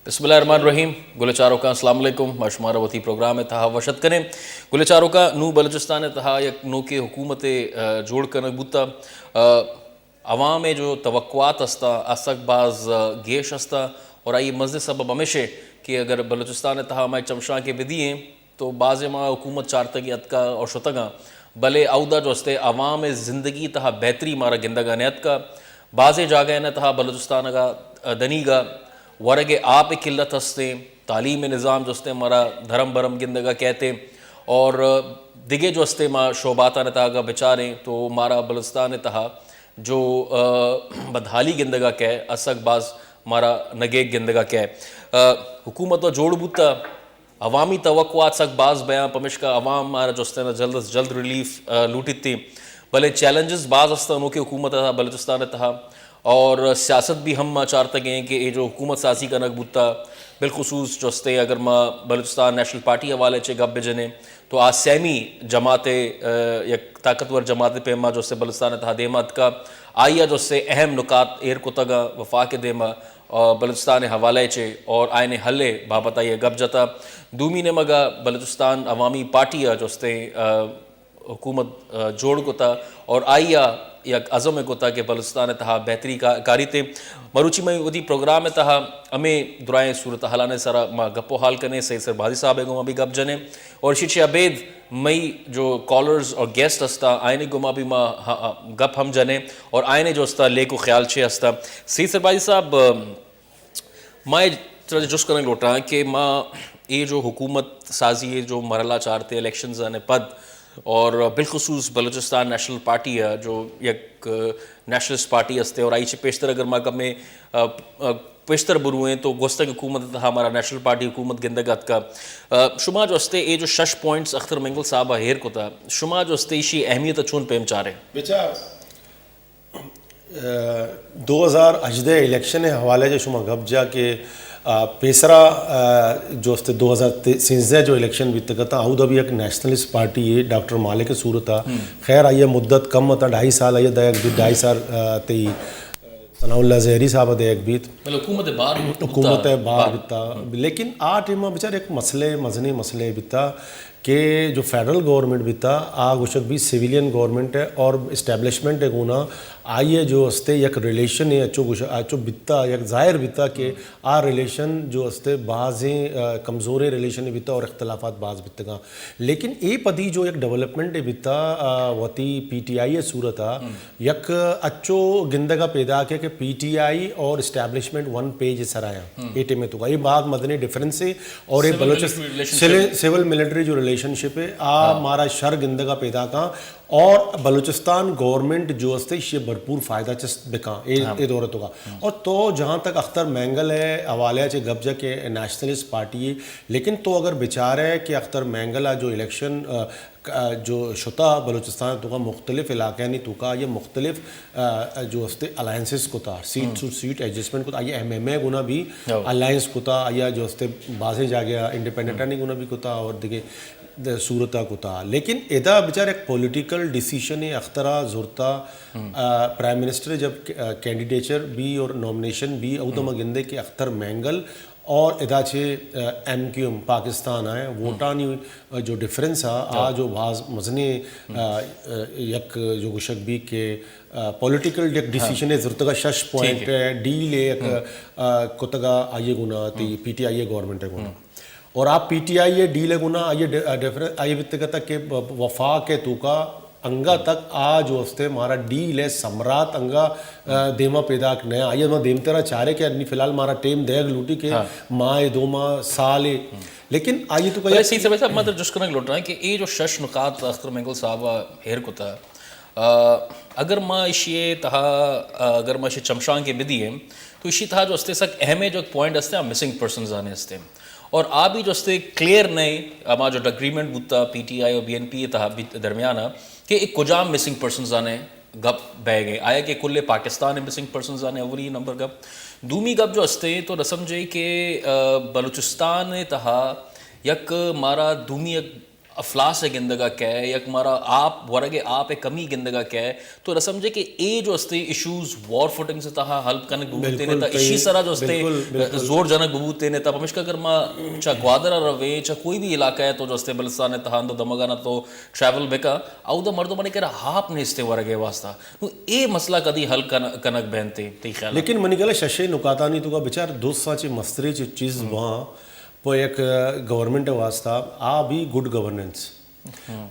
بسم اللہ الرحمن الرحیم. گلے چاروں کا السلام علیکم. مشمار وتی پروگرام تہا وشد کریں گلے چاروں کا نو بلوچستان تہا یک نو کے حکومت جوڑ کر بوتا عوام جو توقعات استا اسک باز گیش استا اور آئی مزد سبب ہمیشہ کہ اگر بلوچستان تہا میں چمشاں کے بدییں تو بعض ماں حکومت چارتگی اتکا اور شتگاں بلے عہدہ جو استے عوام زندگی تہا بہتری مارا گندگا نیت کا بعض جاگہ نہ تہا بلوچستان کا دنی گا ورگے آپ قلت ہستے تعلیم نظام جو استے ہمارا دھرم برم گندگا کہتے اور دگے جو استے ماں شعباتہ نتہا گا بچاریں تو مارا بلوچستان تہا جو بدحالی گندگا کہے اسک باز مارا نگیک گندگا کہے حکومت و جوڑ بوتا عوامی توقعات سک باز بیان پمشکا عوام مارا جو استے جلد از جلد ریلیف لوٹی تھی بلے چیلنجز باز استا انہوں کے حکومت تہا بلوچستان تہا اور سیاست بھی ہم چارتا گئے کہ یہ جو حکومت سازی کا نگ بوتا بالخصوص جو استے اگر ماں بلوچستان نیشنل پارٹی حوالے چے گپ بجنے تو آج سیمی جماعت یک طاقتور جماعت پیما جو سے بلوچستان تہا دیمات کا آئیا جو سے اہم نکات ایر کو تگا وفاق دیما بلوچستان حوالے چے اور آئین حلے بابت آئیے گپ جتا دومی نے مگا بلوچستان عوامی پارٹی جو استے حکومت جوڑ کو تا اور آئیا یک عزم کو تا کہ بلوچستان تہا بہتری کاری تے مروچی میں ودی پروگرام تہا ہمیں درائیں صورتحالانے سارا ما گپو حال کنے صحیح سر بھازی صاحب گما بھی گپ جنے اور شیچے عبید مئی جو کالرز اور گیسٹ ہستا آئینے گما بھی ما گپ ہم جنے اور آئینے جو ہستا لے کو خیال چھے ہستا صحیح سر بھازی صاحب میں جس کرنے لوٹا کہ ماں یہ جو حکومت سازی جو مرحلہ چارتے الیکشنز آنے پد اور بالخصوص بلوچستان نیشنل پارٹی ہے جو یک نیشنلسٹ پارٹی ہستے اور آئی چھ پیشتر اگر ماں میں پیشتر بروئیں تو گوستہ حکومت ہمارا نیشنل پارٹی حکومت گندگت کا شما جو ہستے یہ جو 6 پوائنٹس اختر منگل صاحبہ ہیر کو تھا شما جو ہستے اسی اہمیت چون پیم چاہ رہے بیچا 2018 الیکشن حوالے جو شما گپ جا کہ پیسرا جو 2013 جو الیکشن بھی تکتا آؤ بھی ایک نیشنلسٹ پارٹی ہے ڈاکٹر مالک صورت خیر آئیے مدت کم تا 2.5 سال آئیے دا ایک 2.5 سال تی ثناء اللہ زہری صاحب دے ایک بیت حکومت باہر بیتا لیکن ٹائم بیچار ایک مسئلے مذہنی مسئلے بیتا کہ جو فیڈرل گورنمنٹ بیتا گوشک بھی سویلین گورنمنٹ ہے اور اسٹیبلشمنٹ ہے گونا آئیے جو استے یک ریلیشن ہے اچھو بیتا یک ظاہر بیتا کہ ریلیشن جو استے بعضیں کمزورے ریلیشن بیتا اور اختلافات بعض بیتا گا لیکن اے پدی جو یک ڈیولپمنٹ بیتا وتی پی ٹی آئی صورت یک اچھو گندگا پیدا کیا کہ پی ٹی آئی اور اسٹیبلشمنٹ 1 پیج سرایا ایٹے میں تو یہ بعد مدنی ڈیفرنس ہے اور یہ بلوچستان سول ملٹری جو ریلیشن شپ ہے مارا شر گندگا پیدا کا اور بلوچستان گورنمنٹ جو استے یہ بھرپور فائدہ چست بکا اے دورت ہوگا اور تو جہاں تک اختر مینگل ہے حوالے چے گپ جا کہ نیشنلسٹ پارٹی ہے لیکن تو اگر بچار ہے کہ اختر مینگل جو الیکشن جو شتا بلوچستان تو کا مختلف علاقے نہیں تو کا یہ مختلف جو استے الائنسز کو تھا سیٹ ٹو سیٹ ایڈجسٹمنٹ کو تھا یہ ایم ایم اے گنا بھی الائنس کو تھا یا جو استے بازے جا گیا انڈیپینڈنٹا نہیں گنا بھی کو تھا اور دیکھے صورتہ کو تھا لیکن ادا بیچار ایک پولیٹیکل ڈیسیشن اخترا زورتا پرائم منسٹر جب کینڈیڈیچر بھی اور نومنیشن بھی ادھما گندے کے اختر مینگل اور ادا چھے ایم کیو ایم پاکستان آئے ووٹانی جو ڈفرنس جو بعض مزنی یک جو گشک بھی کہ پولیٹیکل ڈیسیشن ضرورت کا 6 پوائنٹ ڈی لے کتگا آئیے گنا تی پی ٹی آئی گورنمنٹ ہے گنا اور آپ پی ٹی آئی ڈیل گنا آئیے وتگتا کہ وفا کے تو کا انگا تک جو ہستے مارا ڈیل ہے سمرات انگا دیما پیدا نیا آئیے میں دیم تیرا چاہ رہے کہ انی فی الحال مارا ٹیم دیگ لوٹی کہ ماہ 2 ماہ سال لیکن آئیے تو کہ صحیح سے صاحب میں جس کرنے لوٹ رہا ہے کہ یہ جو 6 نکات اختر منگل صاحب ہیر کو تھا اگر ماں اشیے تہا اگر ماں اشی چمشان کے بدی ہے تو اشی تھا جو ہستے سک اہم جو پوائنٹ ہستے مسنگ پرسنز آنے ہستے اور آپ بھی جو ہستے کلیئر نہیں ہمارا جو اگریمنٹ بوتا پی ٹی آئی اور بی این پی تہا درمیانہ کہ ایک کجام مسنگ پرسنز آنے گپ بہ گئے آیا کہ کل پاکستان ہے مسنگ پرسنز آنے اولی نمبر گپ دومی گپ جو ہستے تو رسم جائی کہ بلوچستان تہا یک مارا دومی افلاس گندگا کیا ہے یک مارا آپ ورگے آپ کمی گندگا کیا ہے تو رسمجھے کہ اے جو استے ایشوز وار فوٹنگ سے تہا حل کنک ببوتے نے تا اسی سرا جو استے زور جنک ببوتے نے تا پمشکا کر ما چا گوادرہ روے چا کوئی بھی علاقہ ہے تو جو استے بلستان ہے تہا اندو دمگانا تو ٹریول بکا او دا مردو منے کرا ہاپ نے استے ورگے واسطہ نو اے مسئلہ کدی حل کنک بہنتے تی خیال لیکن منی گلا ششے نکاتانی تو کا بچار دوست ساچے مستری چیز وہاں پو ایک گورنمنٹ واسطہ آ بھی good governance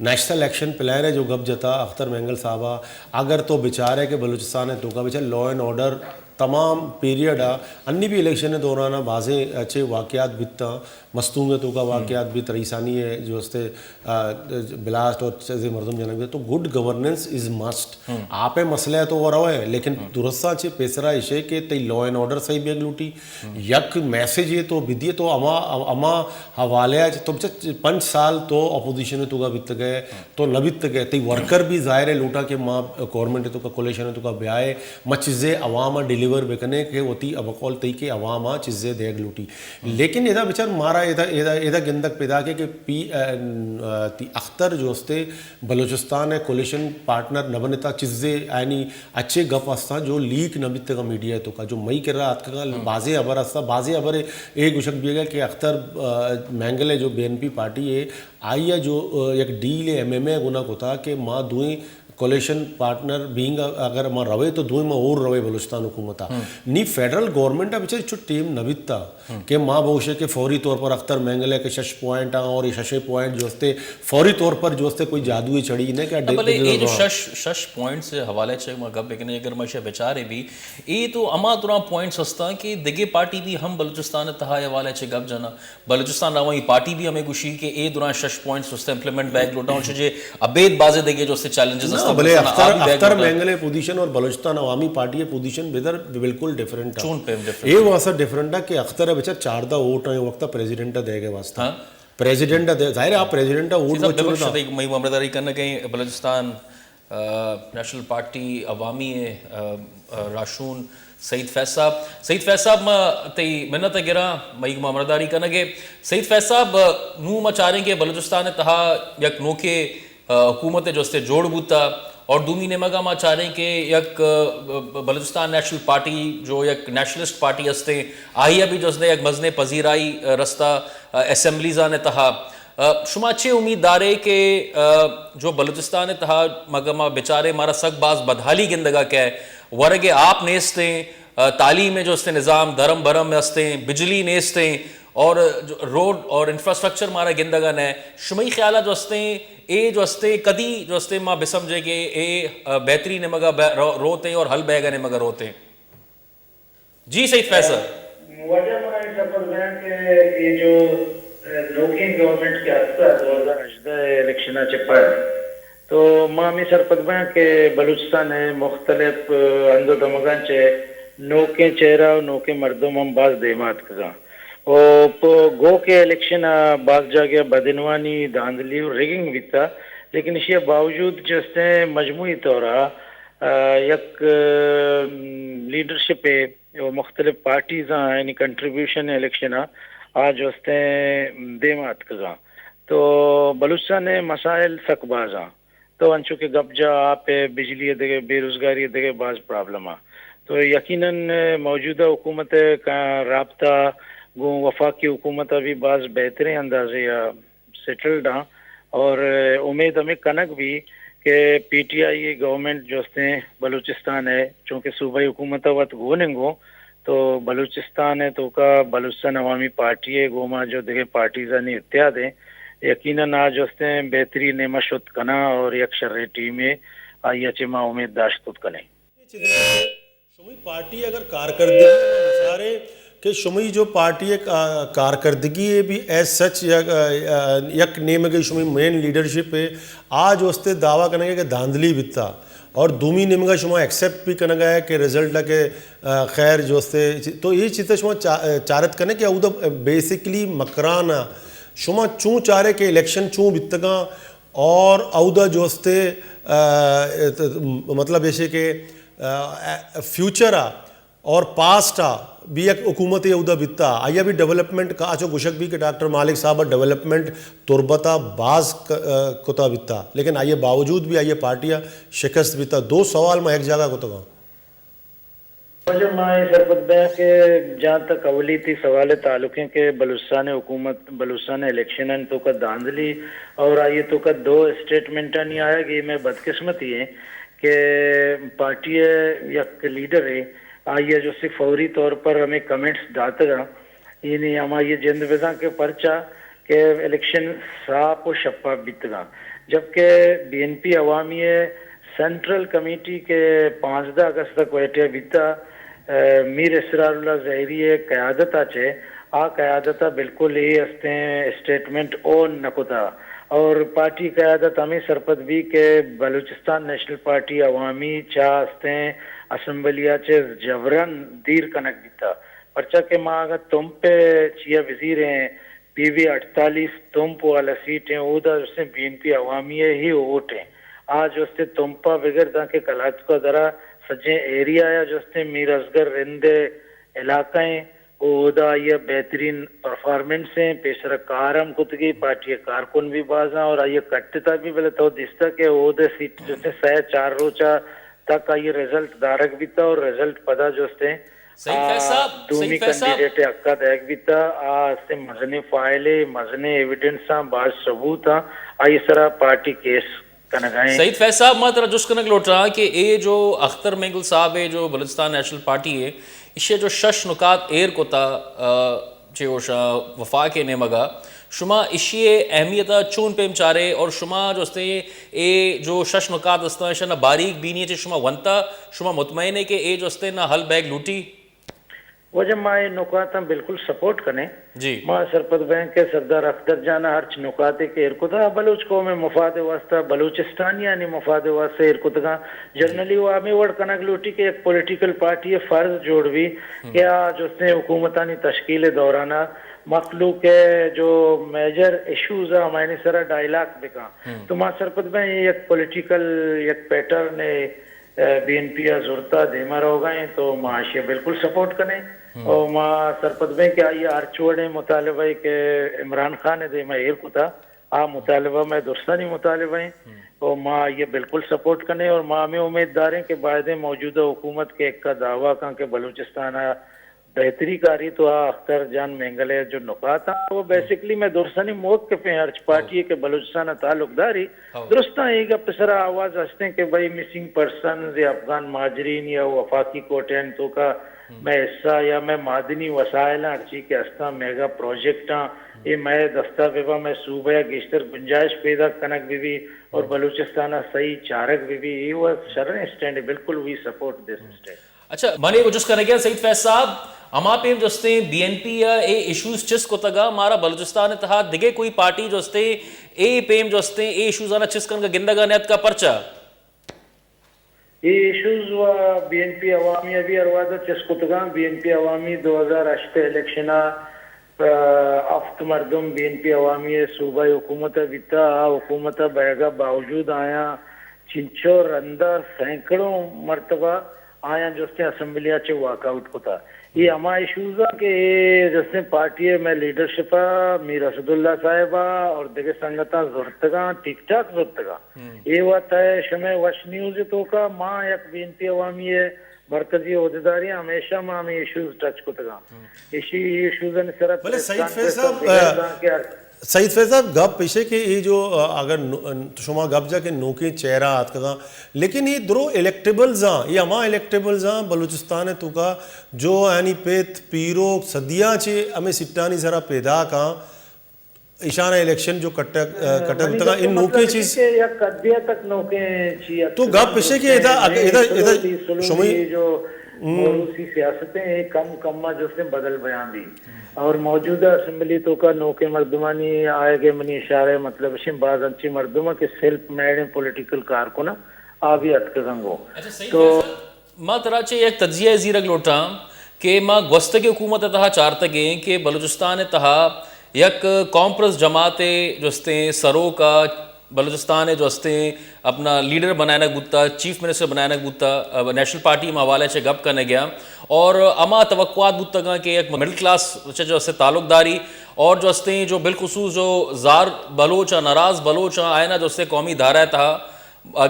national action plan ہے جو گب جتا اختر مینگل صاحبہ اگر تو بیچارے کہ بلوچستان ہے تو کا بیچار لا اینڈ آرڈر تمام پیریڈ انی بھی الیکشن دورانا بعضیں اچھے واقعات بیتا مستونگ تو کا واقعات بھی تریسانی ہے جو استے بلاسٹ اور چیزیں مردم جنگ بھی تو گڈ گورننس از مسٹ آپ مسئلہ ہے تو وہ رہو ہے لیکن درستہ اچھے پیسرا اسے کہ تی لا اینڈ آرڈر صحیح بیگ لوٹی یک میسیج یہ تو بدیے تو اما حوالے تو 5 سال تو اپوزیشن تو کا بیت گئے تو نہ بیت گئے تی ورکر بھی ظاہر ہے لوٹا کہ ماں گورنمنٹ تو کا کولیشن ہے تو کا بیائے ما چیزیں عوام ڈیلیور بکنے کہ ہوتی ابقول تی کہ عوام چیزیں دیکھ لوٹی لیکن یہ بیچار مارا یہ گندک پیدا کہ اختر جو استے بلوچستان ہے کولیشن پارٹنر نہ بنتا چیزیں یعنی اچھے گپ ہستا جو لیک نہ بیت کا میڈیا تو کا جو مئی کر رہا آت کا بازے ابر ہستا بازے ابر ایک گشک بھی گا کہ اختر مینگل ہے جو بی این پی پارٹی ہے آئی ہے جو ایک ڈیل ہے ایم اے گناہ کو تھا کہ ماں دوئیں کولیشن پارٹنر بینگ اگر ماں روے تو دوئیں ماں اور روے بلوچستان حکومتا نی فیڈرل گورنمنٹ ہے چھو ٹیم نبیتا کہ ماں بوشے کے فوری طور پر اختر مینگلے کے 6 پوائنٹ اور یہ 6 پوائنٹ جو استے فوری طور پر جو استے کوئی جادوئی چڑی نہیں کہ بلے یہ جو 6 پوائنٹ سے حوالے چھے ماں گب لیکن اگر مشہ بیچارے بھی یہ تو اما دوران پوائنٹس ہستا کہ دگے پارٹی بھی ہم بلوچستان تہا حوالے چھے گب جانا بلوچستان راوی پارٹی بھی ہمیں گوشی کہ یہ دوران 6 پوائنٹس استے امپلیمنٹ بیک لوٹا ہوں چھے ابید بازے دگے جو استے چیلنجز ہستا بلے اختر مینگلے پوزیشن اور بلوچستان عوامی پارٹی پوزیشن بدر بالکل ڈیفرنٹ ہے یہ واسطہ ڈیفرنٹ ہے کہ اختر ہے بچہ 14 ووٹ ہیں وقت پریزیڈنٹ دے گئے واسطہ پریزیڈنٹ دے ظاہر ہے آپ پریزیڈنٹ ووٹ بچوں کا میں ممبرداری کرنا کہیں بلوچستان نیشنل پارٹی عوامی راشون سعید فیض صاحب ما تی منت گرا مئی ممبرداری کرنا گے سعید فیض صاحب نو ما چاہ رہے ہیں کہ بلوچستان تہا یک نوکے حکومت جو استے جوڑ بوتا اور دومی نے مگا ما چاہ رہے ہیں کہ یک بلوچستان نیشنل پارٹی جو یک نیشنلسٹ پارٹی استے آئیہ بھی جو استے یک مزنے پذیرائی رستہ اسمبلیز آنے تہا شما اچھے امید دارے کہ جو بلوچستان تہا مگا ما بیچارے مارا سک باز بدحالی گندگا کہ ورگے آپ نیستیں تعلیم میں جو استے نظام دھرم بھرم میں استے بجلی نیستیں اور روڈ اور انفراسٹرکچر مارا گندگا نے شمئی خیالہ جو استے اے جو استے کدی جو استے ماں بسمجھے کہ اے بہتری نے مگا روتے ہیں اور حل بے گا نے مگا روتے ہیں جی سعید فیصل وجہ میں سپوز ہے کہ یہ جو لوکین گورنمنٹ کے حصہ 2018 الیکشن چپا ہے تو ماں میں سرپد میں کہ بلوچستان ہے مختلف اندو دمگان چے نوکے چہرہ نوکے مردم ہم باز دیمات کزاں گو کے الیکشن بعض جگہ بدنوانی دھاندلی اور ریگنگ بھی تھا لیکن اس کے باوجود جس نے مجموعی طورا یک لیڈرشپ ہے مختلف پارٹیز یعنی کنٹریبیوشن الیکشن آج اس نے دیمات کزاں تو بلوچستان مسائل سک بازاں تو انچو کے گپ جا آپ بجلی دے بے روزگاری دے بعض پرابلم تو یقیناً موجودہ حکومت کا رابطہ وفاقی حکومت ابھی بعض بہترین اندازے سیٹلڈ ہیں اور امید ہمیں کنک بھی کہ پی ٹی آئی گورنمنٹ جو ہیں بلوچستان ہے چونکہ صوبائی حکومت وقت گونیں گو تو بلوچستان ہے تو کا بلوچستان عوامی پارٹی ہے گوما جو دیکھے پارٹیزانی اتحاد ہیں یقیناً آج اس نے بہترین نعمت کنا اور یک شرعی ٹیم ہے آئی اچھے ماں امید داشت کنے شمی پارٹی اگر کارکردگی سارے کہ شمی جو پارٹی کارکردگی ہے بھی ایز سچ یک نیم ہے شمی مین لیڈرشپ ہے آج اس تے دعویٰ کرنے گا کہ دھاندلی بیتا اور دومی نیم کا شما ایکسیپٹ بھی کرنے گا ہے کہ رزلٹ لگے خیر جو اس تے تو یہ چیزیں شما چارت کرنے کہ او بیسکلی مکرانا شما چون چارے کہ الیکشن چون بیتگاں اور اودا جو اس تے مطلب ایسے کہ فیوچر اور پاسٹا بھی ایک حکومت ادا بتا آیا بھی ڈیولپمنٹ کا اچھو گشک بھی کہ ڈاکٹر مالک صاحب ڈیولپمنٹ تربتا باز کتا بتا لیکن آئیے باوجود بھی آئیے پارٹیاں شکست بتا. دو سوال میں ایک جگہ کو تو گاؤں مجھے ماں سرپت بیا کہ جہاں تک اولی تھی سوال تعلق ہے کہ بلوچستان حکومت بلوچستان الیکشن تو کا دھاندلی اور آئیے تو کا دو اسٹیٹمنٹا نہیں آیا کہ میں بدقسمتی ہے کہ پارٹی یا لیڈر ہے آئیے جو سے فوری طور پر ہمیں کمنٹس ڈالتا گا یعنی ہماری جند وزاں کے پرچہ کہ الیکشن صاف و شفاف بیت گا جبکہ بی این پی عوامی سینٹرل کمیٹی کے 15 اگست تک بیٹھے بیتا میر اسرار اللہ ظہری قیادت آچے آ قیادت بالکل ہی ہستے ہیں اسٹیٹمنٹ او نکتا اور پارٹی قیادت ہمیں سرپت بھی کہ بلوچستان نیشنل پارٹی عوامی چاہ ہستے ہیں اسمبلیا چے جبرن دیر کنک بیتا پرچہ کے ماں اگر تم پہ چیا وزیر ہیں پی وی 48 تم پو والا سیٹ ہیں اودا اس نے بی این پی عوامی ہی ووٹ ہیں آج اس سے تمپا بغیر دا کے کلات کو درا سجے ایریا ہے جو اس نے میر اصغر رندے علاقہ ہیں اودا یہ بہترین پرفارمنس ہیں پیشر کارم کتگی پارٹی کارکن بھی بازاں اور یہ کٹتا بھی بلے تو دستا کہ اودا سیٹ جو سے 4 روچہ تک آئیے رزلٹ دارک بھی تھا اور رزلٹ پدا جو سے دومی کینڈیڈیٹ اکا دیکھ بھی تھا سے مزنے فائلے مزنے ایویڈنساں بعض ثبوت ہاں آئی سرا پارٹی کیس سعید فیض صاحب میں ترا جس کنک لوٹ رہا کہ اے جو اختر مینگل صاحب ہے جو بلوچستان نیشنل پارٹی ہے اسے جو شش نکات ایر کو تا چیوشا وفاق نے مگا شما اشیے اہمیت چون پیم چارے اور شما جو استے اے جو شش نکات استا ہے نہ باریک بینی ہے شما ونتا شما مطمئن ہے کہ اے جو استے نہ حل بیگ لوٹی وجہ ماں نکات ہم بالکل سپورٹ کریں جی ماں سرپت بینک کے سردار اختر جانا ہر نکاتے کے ارکتا بلوچ کو میں مفاد واسطہ بلوچستان یعنی مفاد واسطہ ارکتگاں جرنلی وہ آمی وڑ کنک لوٹی کہ ایک پولیٹیکل پارٹی فرض جوڑ بھی کہ آج اس نے حکومتانی تشکیل دورانہ مخلوق ہے جو میجر ایشوز ہے ہمارے سرا ڈائلاگ بکا تو ماں سرپت بینک ایک پولیٹیکل ایک پیٹرن بی این پی ضرورتا دیما رہو گئے تو معاشی بالکل سپورٹ کریں اور ماں سرپت میں کیا یہ آرچوڑے مطالبہ ہے کہ عمران خان نے دیما ایر کو تھا مطالبہ میں درستانی مطالبہ ہیں اور ماں یہ بالکل سپورٹ کریں اور ماں میں امیددار ہیں کہ بعد موجودہ حکومت کے ایک کا دعویٰ کہاں کہ بلوچستان بہتری کاری تو اختر جان مینگلے جو نکات ہیں وہ بیسکلی میں درستانی موقف ہیں ہرچ پارٹی ہے کہ بلوچستان تعلق داری درستان ایک اپسرا آواز ہستے ہیں کہ بھائی مسنگ پرسنز یا افغان ماجرین یا وفاقی کوٹین تو کا میں حصہ یا میں معدنی وسائل ہرچی کے ہستا میگا پروجیکٹ ہاں یہ میں دستاویزہ میں صوبہ گشتر گنجائش پیدا کنک بھی اور بلوچستان صحیح چارک بھی یہ وہ شرن اسٹینڈ بالکل وی سپورٹ دس اسٹینڈ. اچھا مانے کو جس کرنے گیا سعید فیض صاحب اما پیم جستے بی این پی یا اے ایشوز چس کو تگا مارا بلوچستان اتحاد دگے کوئی پارٹی جستے اے پیم جستے اے ایشوز آنا چس کرنے کا گندگا نیت کا پرچہ یہ ایشوز و بی این پی عوامی ابھی اروادہ چس کو تگا بی این پی عوامی 2008 الیکشنہ افت مردم بی این پی عوامی صوبہ حکومت بیتا حکومت بیگا باوجود آیا چنچو رندہ سینکڑوں مرتبہ آیا جو اس نے اسمبلیہ چے واک آؤٹ کو تھا یہ ہما ایشوز کہ جس نے پارٹی میں لیڈرشپ میر اسد اللہ صاحبہ اور دیکھے سنگتاں ضرورتگاں ٹھیک ٹھاک ضرورتگاں یہ بات ہے شمع وش نیوز تو کا ماں یک بی این پی عوامی ہے مرکزی عہدیداری ہمیشہ ماں ہمیں ایشوز ٹچ کو تگا ایشوز صرف سعید فیض صاحب گپ پیشے کہ یہ جو اگر شما گپ جا کہ نوکے چہرہ آت کا لیکن یہ درو الیکٹیبلز ہاں یہ ہما الیکٹیبلز ہاں بلوچستان تو کا جو یعنی پیت پیرو صدیاں چے ہمیں سٹانی ذرا پیدا کا اشانہ الیکشن جو کٹک تک ان نوکے چیز یا قدیہ تک نوکے چیز تو گپ پیشے کہ ادھا شمی جو موروثی سیاستیں کم کمہ جو سے بدل بیان دی اور موجودہ اسمبلی تو کا نوکے مردمانی آئے گے منی اشارے مطلب شم بعض انچی مردمہ کے سیلف میڈ پولیٹیکل کارکنا آبی اتکزنگو تو ماں تراچے ایک تجزیہ زیرگ لوٹا کہ ماں گوستگی حکومت اتہا چارتگیں کہ بلوچستان اتہا یک کامپرس جماعت جستے سرو کا بلوچستان ہے جو ہستے اپنا لیڈر بنانا گتا چیف منسٹر بنانا گتا نیشنل پارٹی میں حوالے سے گپ کرنے گیا اور اما توقعات گتا کہ ایک مڈل کلاس جو ہستے تعلق داری اور جو ہستے جو بالخصوص جو زار بلوچ ناراض بلوچ آئے نا جو ہستے قومی دھارا تھا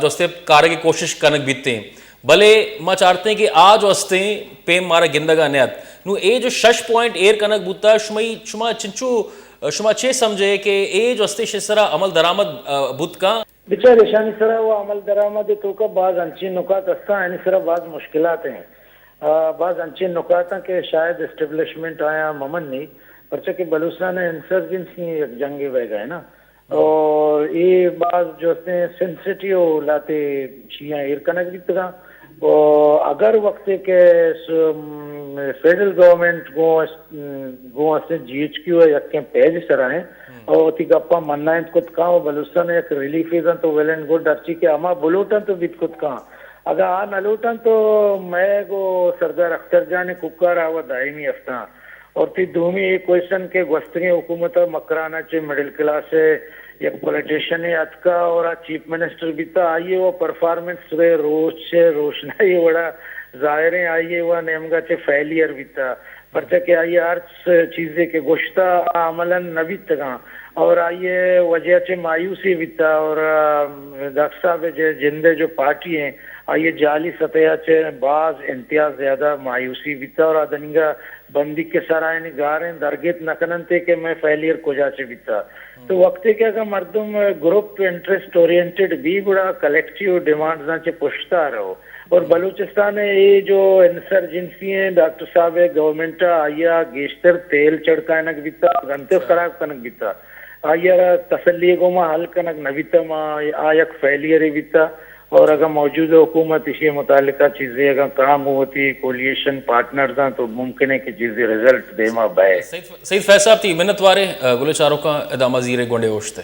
جو ہستے کارے کی کوشش کرنے بیتے ہیں بھلے ما چاہتے ہیں کہ آج ہستے پیم مارا گندگا نیت نو اے جو 6 پوائنٹ ایر کنک بوتا شما چنچو شما چے سمجھے کہ اے جو ہستے شسرا عمل درآمد بوت کا بچار اشانی سرا وہ عمل درآمد تو کا بعض انچی نکات استا یعنی سرا بعض مشکلات ہیں بعض انچی نکات ہیں کہ شاید اسٹیبلشمنٹ آیا ممن نہیں پرچہ کہ بلوچستان انسرجنسی ایک جنگی بہ گئے نا اور یہ بعض جو ہیں سینسٹیو لاتے شیعہ ایر کنک بھی تگا اگر وقت کے فیڈرل گورنمنٹ گو اسے جی ایچ کیو ہے یکیں پیج سرائیں اور تی گپا مننا ہے کت کہاں بلوچستان ایک ریلیف ایزن تو ویل اینڈ گڈ ارچی کہ اما بلوٹن تو بیت کت کہاں اگر آ نلوٹن تو میں گو سردار اختر جانے ککار آوا دائمی افتا اور تی دومی ایک کوئسن کے گوستگی حکومت مکرانا چے مڈل کلاس ہے ایک پولیٹیشن ہے اتکا اور چیف منسٹر بھی تا آئیے وہ پرفارمنس رے روز سے روشنائی وڑا ظاہریں آئیے وہ نیمگا چے فیلیر بھی تا پرچہ کہ آئیے ہر چیزیں کے گوشتا عملاً نبی تگاں اور آئیے وجہ چے مایوسی بھی تا اور ڈاکٹر صاحب جندے جو پارٹی ہیں آئیے جعلی سطح چے بعض امتیاز زیادہ مایوسی بھی تا اور آدنگا بندی کے سرائے نگاریں درگیت نکننتے کہ میں فیلیر کو جا چے بھی تا تو وقت کیا کہ مردم گروپ انٹرسٹ اورینٹڈ بھی بڑا کلیکٹیو ڈیمانڈز چے پشتا رہو اور بلوچستان یہ جو انسرجنسی ہیں ڈاکٹر صاحب گورنمنٹ آیا گیشتر تیل چڑکانک بیتا گھنٹے خراب کنک بیتا آیا تسلی گو ما حل کنک نبیتا ما آیک فیلیر بیتا اور اگر موجود حکومت اسی متعلقہ چیزیں اگر کام ہوتی کولیشن پارٹنرز ہیں تو ممکن ہے کہ چیزیں رزلٹ دے ما بائے سید فیض صاحب تھی منت وارے گلے چاروں کا ادامہ زیر گونڈے ہوشتے